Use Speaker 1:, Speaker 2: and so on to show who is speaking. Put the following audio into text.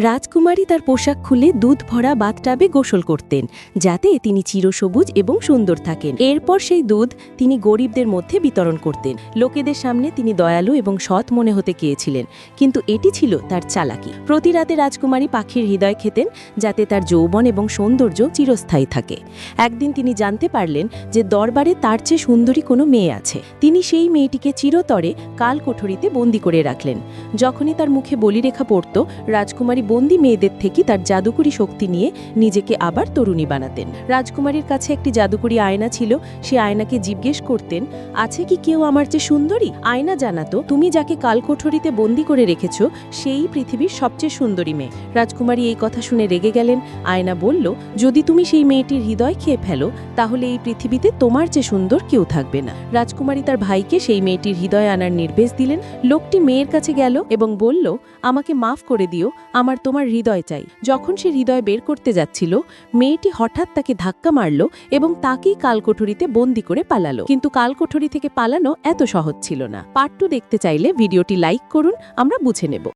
Speaker 1: রাজকুমারী তার পোশাক খুলে দুধ ভরা বাথটাবে গোসল করতেন, যাতে তিনি চিরসবুজ এবং সুন্দর থাকেন। এরপর সেই দুধ তিনি গরিবদের মধ্যে বিতরণ করতেন। লোকেদের সামনে তিনি দয়ালু এবং সৎ মনে হতে চেয়েছিলেন, কিন্তু এটি ছিল তার চালাকি। প্রতি রাতে রাজকুমারী পাখির হৃদয় খেতেন, যাতে তার যৌবন এবং সৌন্দর্য চিরস্থায়ী থাকে। একদিন তিনি জানতে পারলেন যে দরবারে তার চেয়ে সুন্দরী কোনো মেয়ে আছে। তিনি সেই মেয়েটিকে চিরতরে কালকোঠরিতে বন্দী করে রাখলেন। যখনই তার মুখে বলিরেখা পড়ত, রাজকুমারী বন্দি মেয়েদের থেকে তার জাদুকরী শক্তি নিয়ে নিজেকে আবার তরুণী বানাতেন। রাজকুমারীর কাছে একটি জাদুকরী আয়না ছিল। সে আয়নাকে জিজ্ঞেস করতেন, আছে কি কেউ আমার চেয়ে সুন্দরী? আয়না জানাতো, তুমি যাকে কালকোঠরিতে বন্দি করে রেখেছ সেই পৃথিবীর সবচেয়ে সুন্দরী মেয়ে। রাজকুমারী এই কথা শুনে রেগে গেলেন। আয়না বলল, যদি তুমি সেই মেয়েটির হৃদয় খেয়ে ফেলো, তাহলে এই পৃথিবীতে তোমার চেয়ে সুন্দর কেউ থাকবে না। রাজকুমারী তার ভাইকে সেই মেয়েটির হৃদয় আনার নির্দেশ দিলেন। লোকটি মেয়ের কাছে গেল এবং বলল, আমাকে মাফ করে দিও, আমার তোমার হৃদয় চাই। যখন সে হৃদয় বের করতে যাচ্ছিল, মেয়েটি হঠাৎ তাকে ধাক্কা মারল এবং তাকেই কালকোঠরিতে বন্দি করে পালালো। কিন্তু কালকোঠরি থেকে পালানো এত সহজ ছিল না। পার্ট 2 দেখতে চাইলে ভিডিওটি লাইক করুন, আমরা বুঝে নেব।